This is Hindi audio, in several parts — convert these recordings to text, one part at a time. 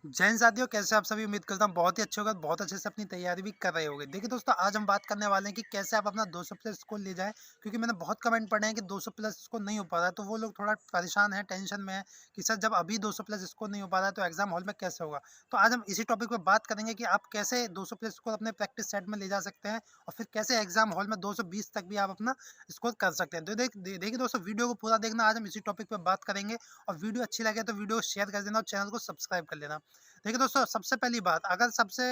जय हिंद साथियों, कैसे आप सभी। उम्मीद करता हूँ बहुत ही अच्छे होगा, बहुत अच्छे से अपनी तैयारी भी कर रहे होंगे। देखिए दोस्तों, आज हम बात करने वाले हैं कि कैसे आप अपना 200 प्लस स्कोर ले जाएं। क्योंकि मैंने बहुत कमेंट पढ़े हैं कि 200 प्लस स्कोर नहीं हो पा रहा है, तो वो लोग थोड़ा परेशान है, टेंशन में है कि सर जब अभी 200 प्लस स्कोर नहीं हो पा रहा है तो एग्जाम हॉल में कैसे होगा। तो आज हम इसी टॉपिक पर बात करेंगे कि आप कैसे 200 प्लस स्कोर अपने प्रैक्टिस सेट में ले जा सकते हैं और फिर कैसे एग्जाम हॉल में 220 तक भी आप अपना स्कोर कर सकते हैं। तो देखिए दोस्तों, वीडियो को पूरा देखना, आज हम इसी टॉपिक पर बात करेंगे। और वीडियो अच्छी लगे तो वीडियो शेयर कर देना और चैनल को सब्सक्राइब कर लेना। देखिए दोस्तों, सबसे पहली बात, अगर सबसे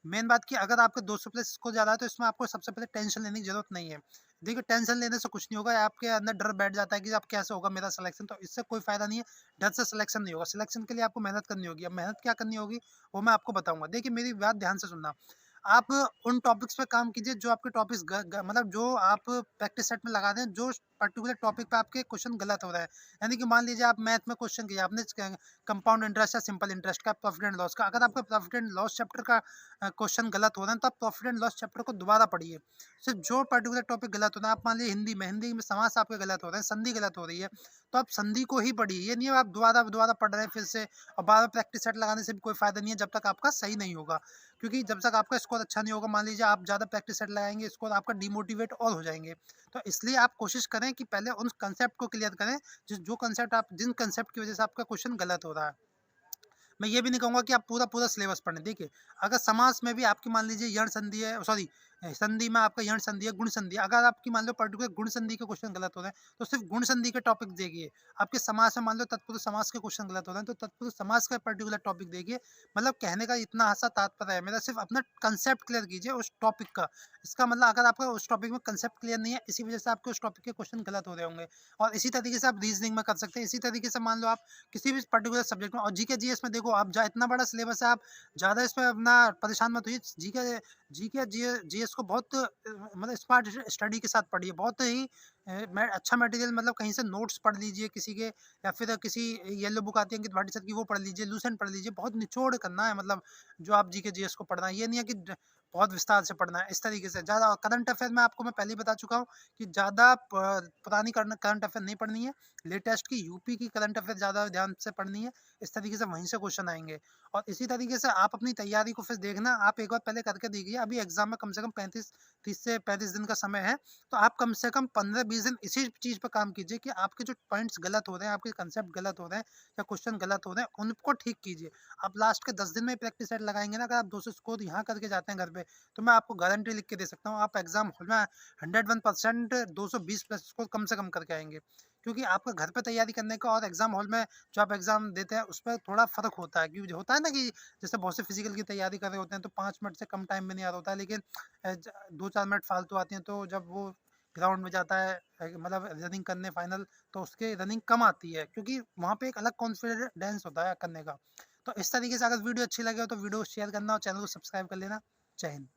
मेन बात की अगर आपके 200 प्लस स्कोर ज़्यादा है तो इसमें आपको सबसे पहले टेंशन लेने की जरूरत नहीं है। देखिए, टेंशन लेने से कुछ नहीं होगा, आपके अंदर डर बैठ जाता है कि अब कैसे होगा मेरा सिलेक्शन, तो इससे कोई फायदा नहीं है। डर से सिलेक्शन नहीं होगा, सिलेक्शन के लिए आपको मेहनत करनी होगी। अब मेहनत क्या करनी होगी वो मैं आपको बताऊंगा। देखिए, मेरी बात ध्यान से सुनना। आप उन टॉपिक्स पे काम कीजिए जो आपके टॉपिक्स मतलब जो आप प्रैक्टिस सेट में लगा दें, जो पर्टिकुलर टॉपिक पे आपके क्वेश्चन गलत हो रहे हैं। यानी कि मान लीजिए आप मैथ में क्वेश्चन किया आपने, कंपाउंड इंटरेस्ट या सिंपल इंटरेस्ट का, प्रॉफिट एंड लॉस का, अगर आपका प्रॉफिट एंड लॉस चैप्टर का क्वेश्चन गलत हो रहा है तो आप प्रॉफिट एंड लॉस चैप्टर को दोबारा पढ़िए। सिर्फ जो पर्टिकुलर टॉपिक गलत होता है, आप मान लीजिए हिंदी में समास आपके गलत हो रहे हैं, संधि गलत हो रही है, तो आप संधि को ही पढ़िए। ये नहीं है आप दोबारा दोबारा पढ़ रहे हैं फिर से, और बार बार प्रैक्टिस सेट लगाने से भी कोई फायदा नहीं है जब तक आपका सही नहीं होगा। क्योंकि जब तक आपका स्कोर अच्छा नहीं होगा, मान लीजिए आप ज़्यादा प्रैक्टिस सेट लगाएंगे, स्कोर आपका डिमोटिवेट और हो जाएंगे। तो इसलिए आप कोशिश करें कि पहले उन कंसेप्ट को क्लियर करें जिन कंसेप्ट की वजह से आपका क्वेश्चन गलत हो रहा है। मैं ये भी नहीं कहूँगा कि आप पूरा पूरा सिलेबस पढ़ें। देखिए, अगर समास में भी आपकी मान लीजिए यण संधि है, सॉरी संधि में आपका यण संधि है, गुण संधि है, अगर आपकी मान लो पर्टिकुलर गुण संधि के क्वेश्चन गलत हो रहे हैं तो सिर्फ गुण संधि के टॉपिक देखिए। आपके समास में मान लो तत्पुरुष समास के क्वेश्चन गलत हो रहे हैं तो तत्पुरुष समास का पर्टिकुलर टॉपिक देखिए। मतलब कहने का इतना आशा तात्पर्य है मेरा, सिर्फ अपना कंसेप्ट क्लियर कीजिए उस टॉपिक का। इसका मतलब अगर आपका उस टॉपिक में कंसेप्ट क्लियर नहीं है, इसी वजह से आपके उस टॉपिक के क्वेश्चन गलत हो रहे होंगे। और इसी तरीके से आप रीजनिंग में कर सकते हैं। इसी तरीके से मान लो आप किसी भी पर्टिकुलर सब्जेक्ट में, और जीके जीएस में देखो आप, इतना बड़ा सिलेबस है, आप ज़्यादा इसमें अपना परेशान मत होइए। जीके जीके जीएस को बहुत मतलब स्मार्ट स्टडी के साथ पढ़िए। बहुत ही अच्छा मटेरियल, मतलब कहीं से नोट्स पढ़ लीजिए किसी के, या फिर किसी येलो बुक आती है अंकित भाटी सर की, वो पढ़ लीजिए, लूसेंट पढ़ लीजिए। बहुत निचोड़ करना है, मतलब जो आप जीके जीएस को पढ़ना है, ये नहीं है कि बहुत विस्तार से पढ़ना है। इस तरीके से ज़्यादा करंट अफेयर में आपको मैं पहले ही बता चुका हूँ कि ज़्यादा पुरानी करंट अफेयर नहीं पढ़नी है। लेटेस्ट की यूपी की करंट अफेयर ज़्यादा ध्यान से पढ़नी है। इस तरीके से वहीं से क्वेश्चन आएंगे। और इसी तरीके से आप अपनी तैयारी को फिर देखना, आप एक बार पहले करके देखिए। अभी एग्जाम में कम से कम 30 से 35 दिन का समय है, तो आप कम से कम 15-20 दिन इसी चीज़ पर काम कीजिए कि आपके जो पॉइंट्स गलत हो रहे हैं, आपके कंसेप्ट गलत हो रहे हैं या क्वेश्चन गलत हो रहे हैं, उनको ठीक कीजिए। आप लास्ट के 10 दिन में प्रैक्टिस सेट लगाएंगे ना, अगर आप 200 स्कोर यहाँ करके जाते हैं घर पे, तो मैं आपको गारंटी लिख के दे सकता हूँ, आप एग्जाम हॉल में 101% 220 प्लस स्कोर कम से कम करके आएंगे। क्योंकि आपका घर पे तैयारी करने का और एग्जाम हॉल में जो आप एग्जाम देते हैं उस पर थोड़ा फर्क होता है। क्योंकि होता है ना कि जैसे बहुत से फिजिकल की तैयारी कर रहे होते हैं तो 5 मिनट से कम टाइम में नहीं आ रहा होता है, लेकिन 2-4 मिनट फालतू आती हैं, तो जब वो ग्राउंड में जाता है मतलब रनिंग करने फाइनल, तो उसके रनिंग कम आती है क्योंकि वहाँ पे एक अलग कॉन्फिडेंस होता है करने का। तो इस तरीके से अगर वीडियो अच्छी लगे हो तो वीडियो शेयर करना और चैनल को सब्सक्राइब कर लेना। जय हिंद।